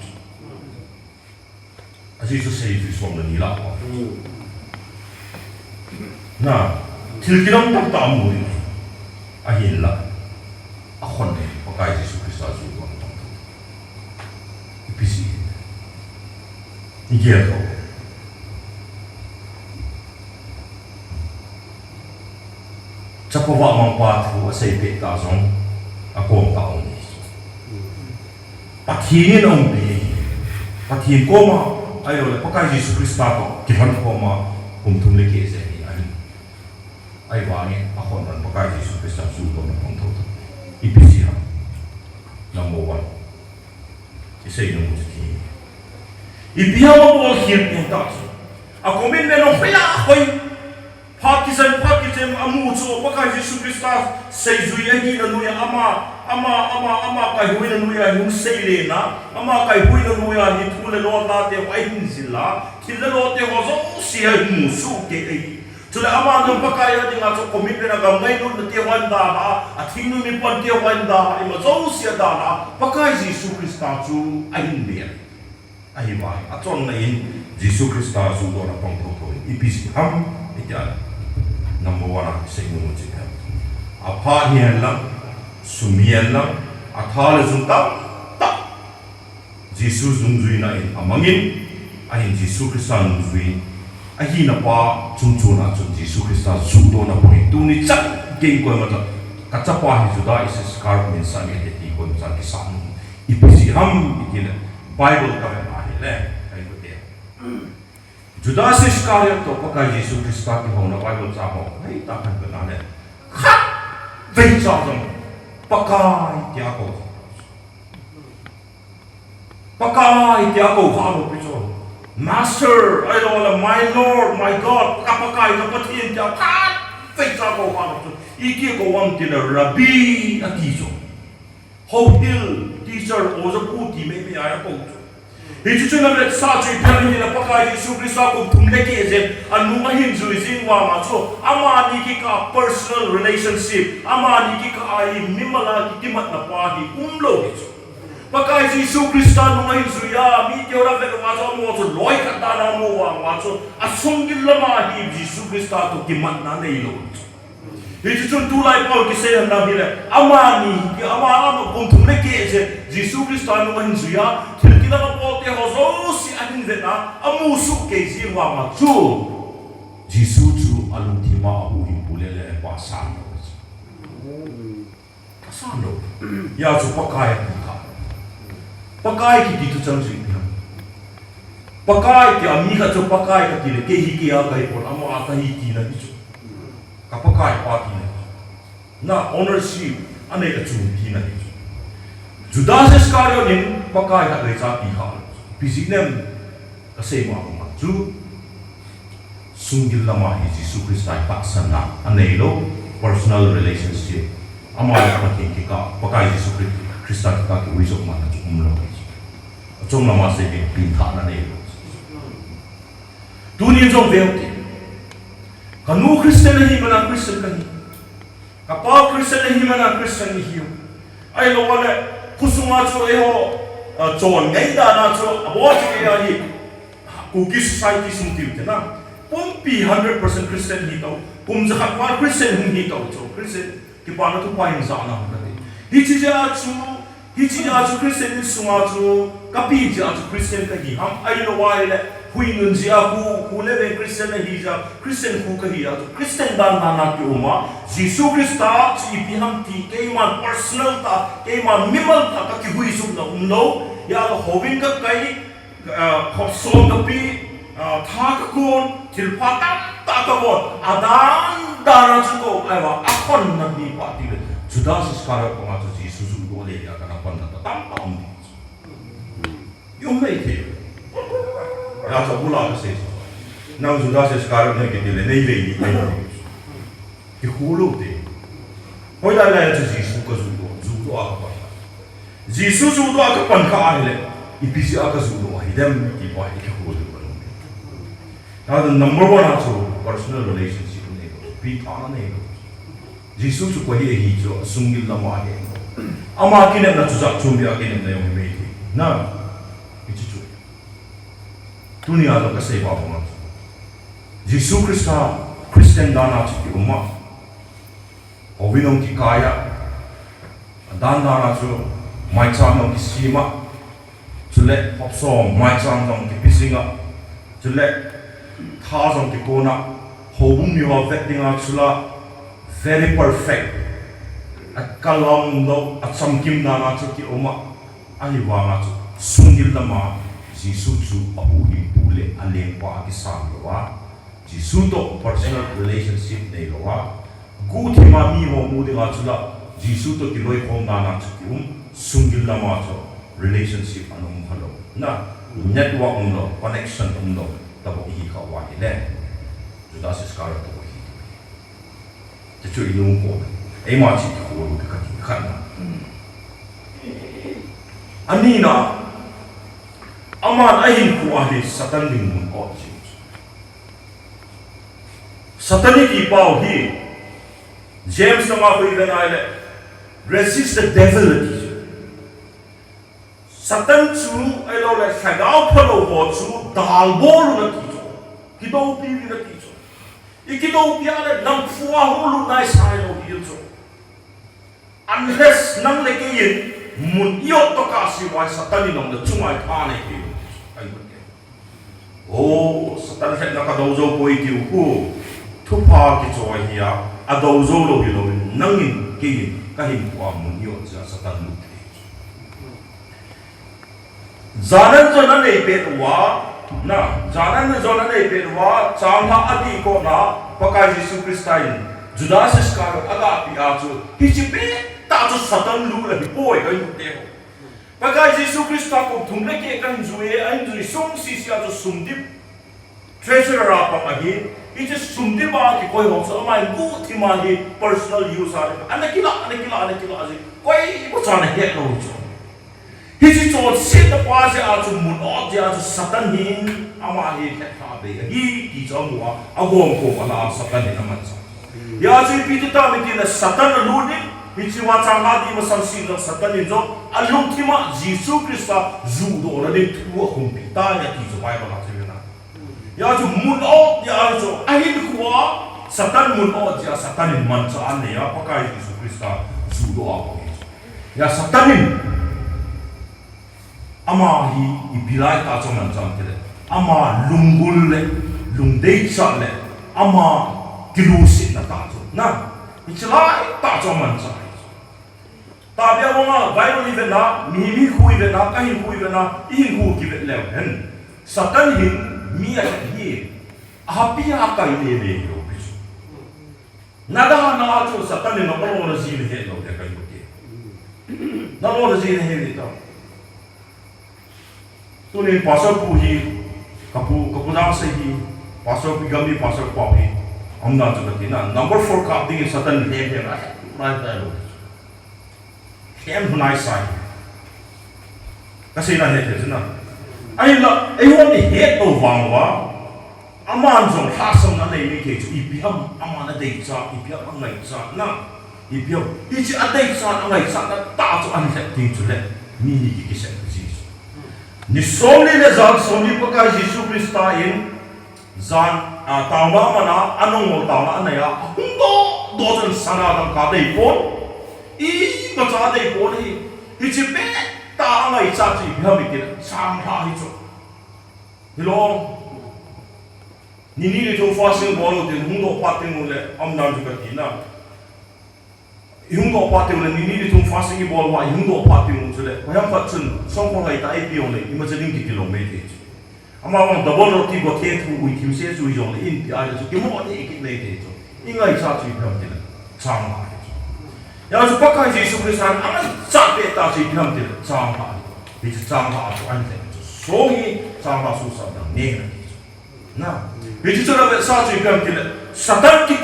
as is to say this from the nila na til kinam tak ta mu di a hileh a khon ne pakai Yesus Kristus zu ko ipisi igia ko chapawa mang pa thu sai pe ta zong ako ang taon ni Pathen ang bi Pathen ko ma ayo le pakai Yesus Kristus ko kihan ko ma kumtum le ke se ni ai wangi ako nan pakai Yesus Kristus su ko na pang to ipisi ha number 1 isay no mo ki ipiha mo mo hir ni ta ako min no pila hoy Pakistan amu cho pakai Yesus Kristus sei zui ani na nuya ama kai hui na nuya yung sei le na ama kai hui na nuya ni thule lo na te wai hin sila kille lo te ho zo si ai mu su ke ai chule ama no pakai ya dinga cho komit na gam ngai no te wan da na a thinu mi pan te wan da i ma zo si da na pakai Yesus Kristus chu ai hin be ai ba a chon na in Yesus Kristus su do na pang to ipisi ham itian number 1 say no to him apa hian lang sumian lang athal zunta ta Jesus zungzui na in amangin ahin Jesus Kristus zui ahi na pa chungchu na chung Jesus Kristus zudo na point tu ni chak gei ko mata kachapa hi juda is scarf min sa ni ti ko sa ki sam ipisi ham ikile Bible ka na hele ai ko te Judas Iscariot to pakai Yesus Kristus ki ho na Bible sa ho ai ta kan na ne kha vei sa jong pakai dia ko ha mo picho Master I don't know my Lord my God pakai ka pathin dia kha vei sa ko ha mo iki ko wang ti na rabbi atiso ho hill teacher o za pu ti me ai ko Hi chu na met sa chui phan ni na pakai Jesu Christa ko thum le ke je anu ma hin zui jing wa ma chu ama ni ki ka personal relationship ama ni ki ka ai mimala ki timat na pa hi lo hi chu pakai Jesu Christa nu ma hin zui ya mi ke ora ve wa zo mo chu loi ka ta na mo wa chu asung gil la ma hi Jesu Christa to ki mat na nei lo Itu cun tulai Paul kisah yang nabi le amani ki ama pun thum le ke je Jesu Christa nu ma hin zui ya kita Paul te hozo si ahin zena amu su ke ji wa ma chu Jesu chu alung ti ma ahu hi pulele pa san lo ya chu pakai ki tu chang zui pakai ki ami ka chu pakai ka ki le ke hi ki a kai por ama ka hi ki na chu ka pakai pa ki na ownership anei ka chu ki na Judas Iscariot in pakai ka kai cha pi ha pisinem ka sei ma ma chu sungil lama hi Jesu Christ Atahsan na anei lo personal relationship ama ka ki ka pakai Jesu Christ ka ki wisok ma chu lo chong lama se ke pin tha na nei lo tu ni jong ve kanu Christian hi mana Christian ka hi kapal Christian hi mana Christian hi ai lo wala kusuma chu e ho chon ngai da na chu abo chi ya hi cookie society sum ti te na pum pi 100% Christian hi to pum za khat wa Christian hi to chu Christian ki pa na tu pa in za na ka ti hi chi ja chu Christian ni suma chu ka pi ja chu Christian ka hi ham ai lo wa le hui nun zia hu le ve Christian hi ja Christian hu ka hi ja Christian dan na ki uma Jesu Christa chi pi ham ti ke man personal ta ke man mimal ta ka ki hui sum na no ya lo hovin ka kai khop som ka pi tha ka kon til pa ta ka bon adan dana chu ko ai wa akon na ni pa ti le Judas Iscariot ko ma chu Jesu zu do le ya ka na pan ta tam tam you make it ya sa bula ka se na Judas Iscariot ne ke le nei ve ni ki hulo te hoi da la chu Jesu ka zu do a ka pa Jesu zu do a ka pan ka ai le i pi si a ka zu do ai dem ki pa ki hulo now the number one also personal relationship ne pi ta na ne Jesu chu ko hi chu sungil la ma he ama ki ne na chu za chu bi a ki ne na yo me thi na ki chu dunia lo ka se ba ma Jesu Christa Christian dana chu ki umma ovinong ki kaya dan dana chu mai cham no ki sima chu le hop song mai cham dong ki pisinga chu le tha song ki kona hobum mi wa vettinga chula very perfect at kalam do at samkim dana chu ki umma ai wa ma chu sungil dama Jesu chu abu hi pule aleng pa ki sam lo wa Jesu to personal relationship nei lo wa gu thi ma mi ho mu de ga chula Jesu to ki loi khom dana chu ki sungil dama chu relationship anum halo na network lo connection lo tabo hi ka wa ile Judas Iscariot to hi te chu ilung ko ai ma chi ko ru ka kan na anina aman ahin ku ahi satan ding mun o chi satani ki pau hi James na ma ko idan ai resist the devil Satan chu ai lo le sagao phalo ho chu dal bol na ki do pi na ki chu ikido pi ale nam fuwa ho lu nai sai lo hi chu unless nang le ke yin mun yo to ka si wa Satan ni nong de chu mai tha ne ki ai bu ke o Satan he na ka do zo poi ki ku thu pa ki chu ai ya a do zo lo hi lo nang in ki ka hin kwa mun yo cha Satan lu Zanan zona nei pe wa na zanan zona nei pe wa changha adi ko na pakai Jesu Christain Judas Iscariot aga pi a chu hi chi pe ta chu Satan lu la bi poi ka yu te ho pakai Jesu Christa ko thum le ke kan ju e an ju sum si si a chu sum dip treasurer a pa agi it is sum dip ba ki koi ho so mai gu thi ma hi personal use a anakila aji koi ko cha na he lo chu hi chi chu sit ta pa se a chu mun o je a chu satan hin ama hi khat tha be hi ki cho mu a agom ko ala satan hin aman cha ya chu pi ta mi ti na satan lu ni hi chi wa chang ha di ma sam si na satan ni zo alung ti ma jisu krista zu do la de tu hum pi ta ya ti zo bai ba la che na ya chu mun o ya chu a hi ku wa satan mun o je satan ni man cha an ne ya pa kai jisu krista zu do a ko ya satan ni ama hi ibilai ta chong nan chang te ama lungul le lungdei cha le ama kilu sin na ta chong na ichlai ta chong man cha ta bia wonga viral event na mi hu event na kai hu event na i hu ki vet le hen satan hin mi a hi a pi a kai le le yo nada na chu satan ni no ko lo ji le he lo de kai ko ke na lo ji le he ni ta tu ni pasal puhi kapu dang se hi pasal pigami pasal pawi amna chu katina number 4 kap ding satan he he ra ta lo hem hunai sai kasi na he the na ai la ai won ni he to wang wa aman jong ha som na nei ni ke chu ipiam amana dei cha ipiam angai cha na ipiam ti chi adei cha angai cha na ta chu an he ti chu le ni ni ki se ni somni le zan somni pakai Yesu Krista in zan tawba mana anong mo tawna anaya hundo dojan sana dang ka dei pon i ma cha dei pon hi chi pe ta ngai cha chi bia mi ti sang ha hi chu ni lo ni to fasting bolo de hundo pating le am nan ju ka ti na yung do pating le ni to fasting bol wa yung do pating chu le wa pa chun song ko lai ta ai pi on le imagine ki kilometer ama wang double roti go the thu wi kim se chu yong le in pi ai chu ki mo ni ki le te chu ingai cha chu pham ti le chang ma ya chu pa kai Jesu Krista ama cha pe ta chi pham ti le chang ma bi chu chang ma chu an te so hi chang ma su sa da ne na bi chu ra be sa chu pham ti le satan ki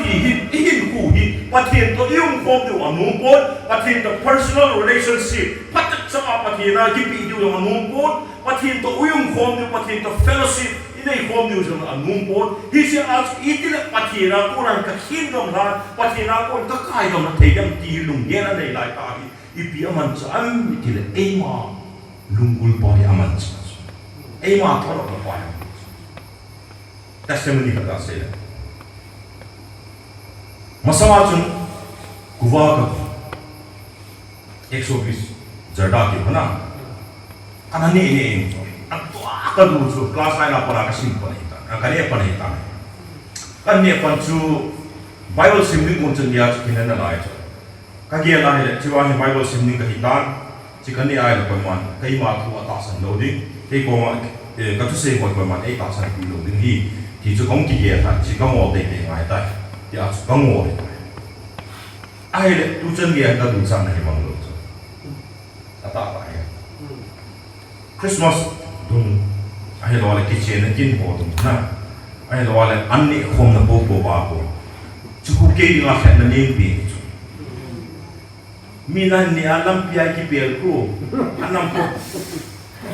ti hi ku hi Pathen to yung form to anumpon Pathen to personal relationship patat sa Pathen na kipi yung anumpon Pathen to yung form to Pathen to fellowship inay form yung anumpon hisi as itil Pathen na kurang kahindom na Pathen na kurang kakayom na tayang tilung yan na nilay tayo ipi aman sa am itil ema lunggul pa ni aman sa ema tolo na pa yung testimony ka sila masama chun kuwa ka 120 jarda ki bana ana ne atwa ka du chu class line apara ka sim pa nita ka ne pa nita kan ne pan chu bible simning kon chen ya chi na lai chu ka ge la ne chi wa ni bible simning ka hitan chi kan ne ai la pa man kai ma thu Atahsan lo ding kai ko ma ka chu se ko man ai Atahsan pi lo ding hi thì chú công kỳ hệ phản chỉ có một để ngoài tay thì chú có một để ai đấy tu chân gì ta đủ sang này bằng được ta ta phải Christmas đúng ai lo là cái chuyện này kinh hồ đúng na ai lo là ăn nị không là bố bố bà bố chú cũng kêu đi ngắt là nên bị mình nị ăn làm pi ai cái bèo cô ăn làm cô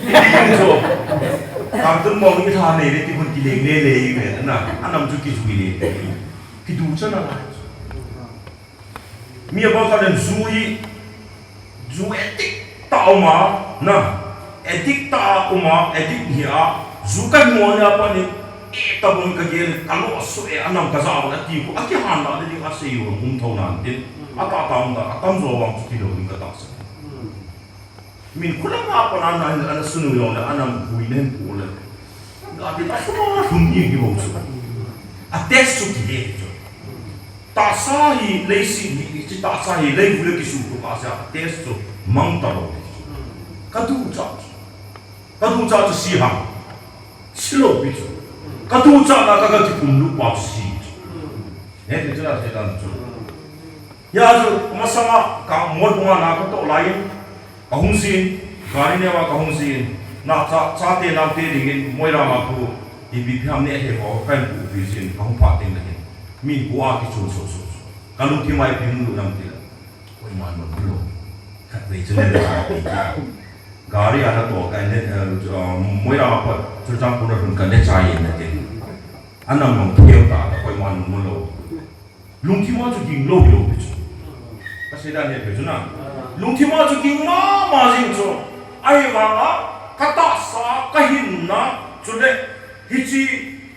so ang tun mo ngi tha ne ti kun ki le ne le ne na anam chu ki chu le ki du cha na mi ba ka den zu etik ta ma na etik ta uma etik hia zu kan mo na pa ni e ta bon ka ge ka lo so e anam ka za na ti ku aki han na de ka se yo hum thau nan tin ata ta um da atam zo wang chu ki lo ni ka ta sa min kulang apa na ana sunu yo na anam buinen pula gati ta semua fungi ki bo su atesto ki de ta sa hi leisi ni ti ta sa hi le vule ki su ko pa sa atesto mangthah lo kadu cha si ha silo bi chu kadu cha na ka ti kum lu pa si ne ti cha se dan chu ya ju masama ka mo bunga na ko to lai kahung sin gari ne wa kahung sin na cha te na te dingin moira ma ku ibi pham ne he ko kan ku bi sin kahung pa ting le min kwa ki chu so kalu ki mai phim lu nam te koi man ma lo khat ve chen le ka gari ana to ka ne moira pa churjang puna run ka ne chai ne te anam nong theu ta ka koi man mun lo lung thi ma chu ging lo lo pe chu ka se da ne pe chu na lung thi ma chu ging ma jing chu ai wa nga ka ta sa ka hinna chu le hi chi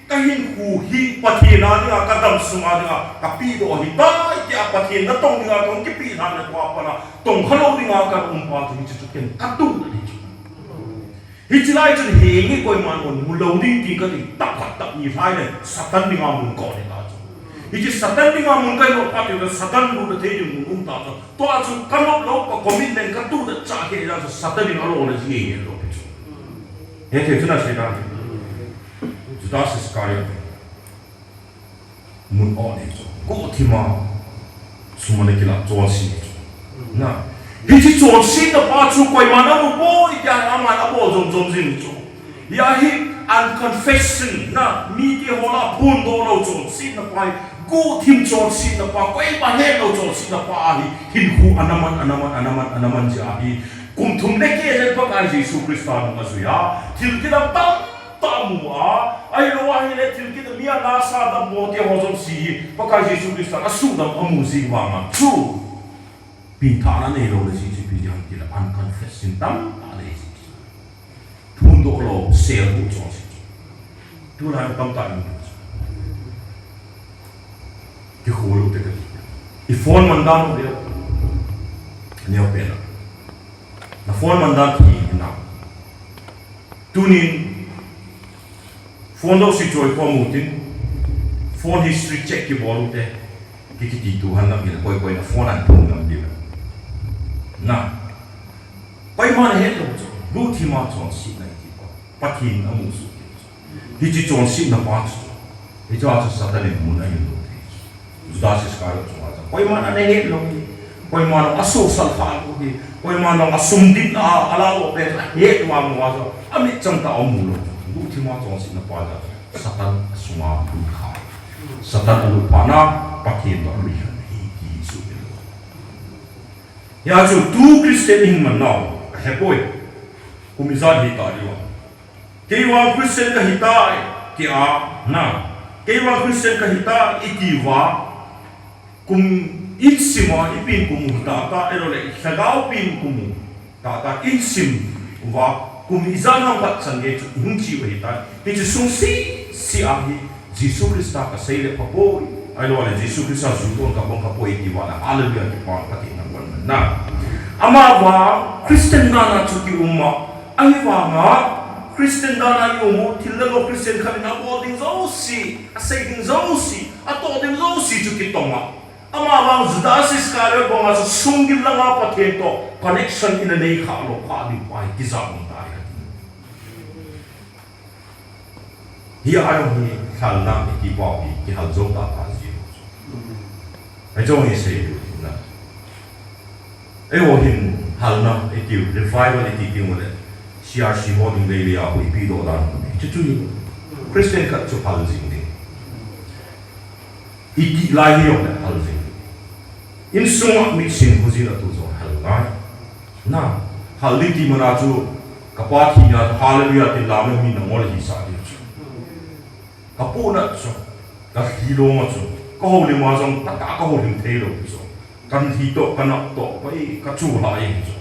ka hin hu hi pathina ni ka dam suma ni ka pi do hi ta ya pathin na tong ni tong ki pi na ne kwa pa na tong khalo ni ka pa chu ni chu ken ka tu hi chi lai chu he ngi koi man mon mu lo ding ti ka ti tak ni phai ne satan ni mun ko ne ta chu hi chi satan ni mun kai lo pa ti da satan lu de the ni mun ta to a chu ka lo pa commitment ka tu da cha ke da satan ni lo ne ji ye lo pe chu he te chu na se da Judas Iscariot mun on it ko thima sumane kila chonsi na hi chi chonsi da pa chu koi mana mu bo ya amana bo jom jin chu ya hi unconfession na mi ki hola pun do lo chonsi na pai go thim chonsi na pa koi ba he lo chonsi na pa hi hin hu anaman ja hi kum thum ne ke je pa ka Jesus Christ ma su ya thil ki da tamua ai lo ai le til ki mia na sa da mo te ho zo si pa ka Jesus Christ na su da amu si wa ma chu pin tha na ne lo le si pi jang ki la unconfessing tam a le si thun do lo se bu cho si tu la tam ta ni ki ho lo te ka I phone man dan lo ne o pena na phone man dan ki na tunin phone lo si joy ko mutin phone history check ki bolu te ki Tuhan na bila koi na phone an thung nam bila na koi man he lo lu thi ma chon si na ki pathin amu su hi chi chon si na pa chu hi cha sa ta le mun ai lo te Judas Iscariot chu ma koi man an he lo koi man aso sal pha lo ki koi man asum din ala lo pe he ma mu wa so amit chang ta amu lo lu thi ma chon si na pa da satan suma lu kha satan lu pa na pathin do lu hi ki su pe lo ya chu tu Christian in man now he boy kumizad hi ta liwa ke wa Christian ka hi ta ki a na ke wa Christian ka hi ta iki wa kum insima ipin kum ta ta ero le sagau pin kum ta insim wa kum izana pat sange chu hungchi wa hi ta ti chu sung si a hi Jesus Christ ka sei le papo ai lo le Jesus Christ su don ka bon ka po ki wa na hallelujah ki pa ka ti na wan na ama wa Christian na chu ki umma ai wa nga Christian na yu mo tilalo Christian ka na bo ding zo si a sei ding zo si a to ding zo si chu ki tonga ama wa Judas Iscariot bo nga sungil la nga Pathen to connection in nei kha lo kha di pai ki za mo ta hi ayo hi khal na ki pa ki hal zo ta ta ji ai zo ni se na ai wo hin hal na e ki revival e ki mo le CRC ho ding le ya ho pi do da chu chu Christian ka chu hal jing ni iki lai hi yo le hal jing in sung mi sin ho ji la tu zo hal ngai na hal li ki mana chu ka pa thi ya hallelujah ti la me mi na mo le hi sa di chu ka pu na chu ka hi lo ma chu ka ho le ma jong ta ka ho le the lo chu kan hi to kan to pai ka chu la ye chu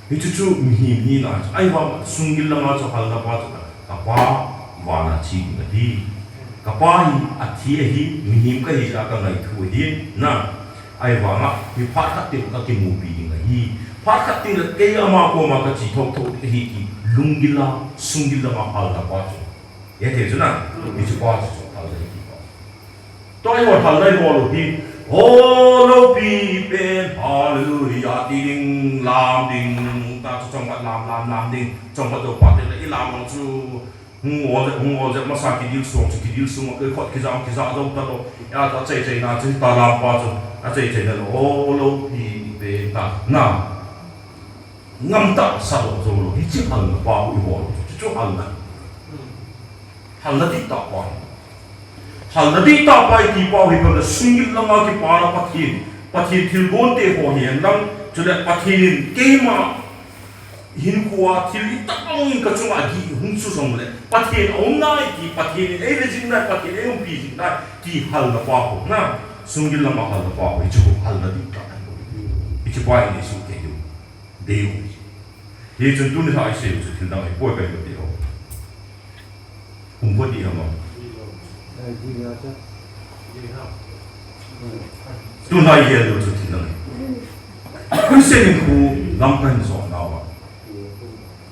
hi chu mi na ai wa sungil la ma chu hal na pa chu ka pa wa na chi na di ka pa hi a thi hi mi ka hi ka ngai thu hi na ai wa nga hi pha khat ti ka ki mu pi ngai hi pha khat ti la ke ama ko ma ka chi thok thok hi ki lungila sungila ma hal na pa chu ye te chu na hi chu pa chu hal na ki pa to ai wa hal dai bo lo hi oh lo pi pen hallelujah ding lam ding ta chu chong wat lam ding chong wat do pa te la i lam chu ngô ze ma sa ki dil song ke khot ki za do ta do ya ta chei na chu ta lam pa chu a chei na oh lo pi pe ta na ngam ta sa do zo lo hi chi hal na pa u bo chu hal na ti ta pa hal na ti ta pa ki pa hi pa sungil la ma ki pa na pathin thil bon te ho hian lam chu le pathin ke ma hinkuwa til itapangin ka chunga gi hungsu song le pathen onnai ki pathen ei le jing na pathen ei pi jing na ki hal na pa ko na sungil la ma hal na pa ko ichu hal na di ta ichu pa ni su ke yu de yu ye chun tu ni ha se yu til da ei po ka yu de ho kum po di ha ma tu na ye lu chu til da kun se ni ku lam kan so na wa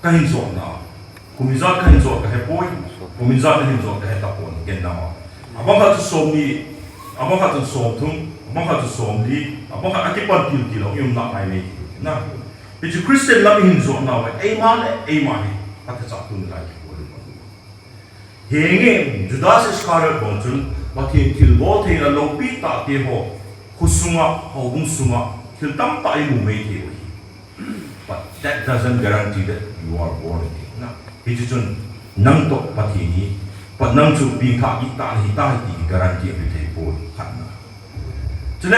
kahin so na kumiza kahin so ka he poi kumiza kahin so ka he ta pon gen na ma abang ka tu som ni abang ka tu som thum abang ka tu som li abang ka akipan til til yum na mai me na bi ju christian lam hin so na wa ei ma ni ka ta cha tu na ki ko henge judas iskar bon chun ma thi til bo the na lo pi ta te ho khusunga ho bung sunga til tam ta i mu me the but that doesn't guarantee that you are born again. Na, itu cun nang tok pati ni, pat nang cu bingka kita di guarantee every day born karena. Jadi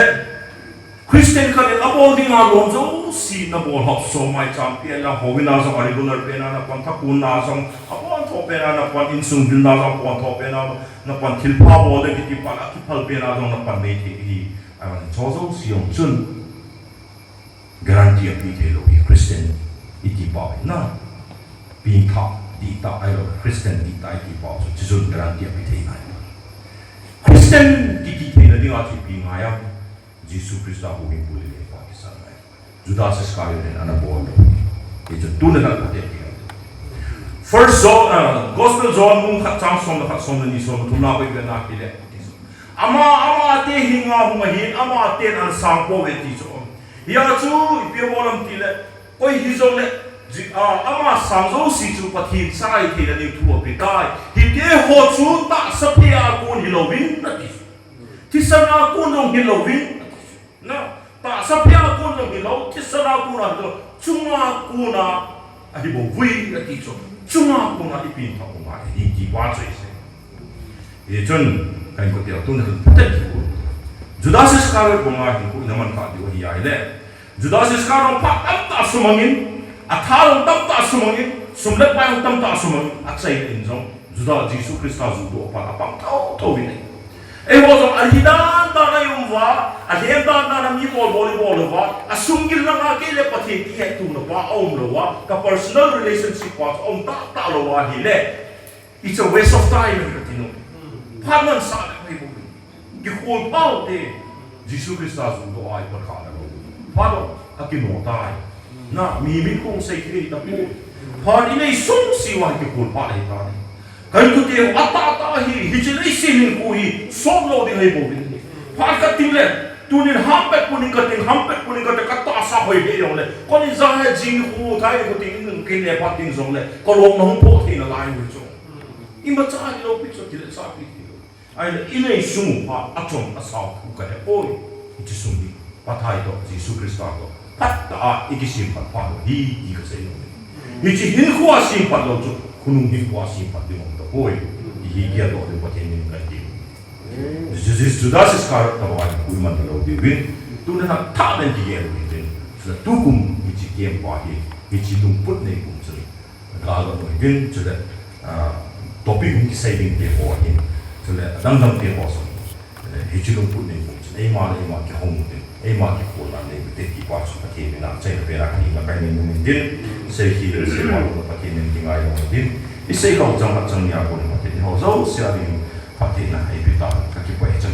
Christian kan abol di ngalong jo si na bol hop so my champion na hobi na so regular pena na pan takun na so abol to pena na pan insung bil na so pan to pena na pan tilpa bol de kiti pan akipal pena so na pan me hi. Awan so si yong cun garanti yang kita logi Kristen iti bawa na bingka di ta ayo Kristen di ta iti bawa so jujur garanti yang kita ingat Kristen di kita na di ngati bingaya Yesus Kristus hubung boleh lepas sana Judas sekali dan anak bodoh itu tuh nak kata dia first zone gospel zone mung kat som ni som tu nak bagi nak dia ama te hinga humahin ama te an sangpo beti so ya chu ipia bolam tile koi hizong le ama samzo si chu pathin sai the ni thu pe kai hi ke ho chu ta sapia kun hilovin na ti sana kun dong hilovin na ta sapia kun dong hilov ti sana kun na do chunga kuna ai bo vui na ti chu chunga kuna ipin ta ko ma hi ki wa chai se ye chun kan ko ti tu na patet ku Judas Iskariot bunga ku naman ka di ai le Judas Iskariot pa tam ta sumangin athalong tam ta sumangin sumlet pa yung tam ta sumangin at sa injong Judas Jesus Kristus do pa apang to bine e wozong alhidan ta na yung wa alhidan ta na mi volleyball wa asungil na nga kile pati ki tu na wa om lo wa ka personal relationship wa om ta lo wa hileh it's a waste of time katino paman sa na may bubi gikol pa te Jesus Kristus do ay pagkala lo palo akinotay na mimi kong sa ikita po pa inay sung siwa gikol pa ay tani kaya ko tiyo atatahi hicilay sinin ko hi solo din ay bubi pagkatimle tunin hampet po ni kating katasa ko ay biyong le kung izahaya jing ko tayo ko tingin kinepat ting zong le kalong na hong po tayo na layo ito ima tsaka nilaw pitso tila sa pitilo ay na inay sumupa atong asaw ko kaya po iti sumbi patay to Jesus Kristo ako patta ikisimpat pa hi ka sa iyo iti hinkuwa simpat lo to kunung hinkuwa simpat di mo to po ihigiya to di patinin kanti Judas Iskariot tawagan ko man talaw di win tu na tamen di gero din sa tukum iti kiem pa hi iti lumput na ikum sa kala mo din sa topik ng saving te ho hi sa dangdang te ho sa iti lumput na ikum sa ay ma ki hong din ay ma ki ko na ne te ki pa sa pati na sa pera kanina kanin mo din sa hileh sa walo na pati ng tingayo mo din isay ko jang patang niya ko ni pati ho so siya din pati na ay bita kakipo ay chan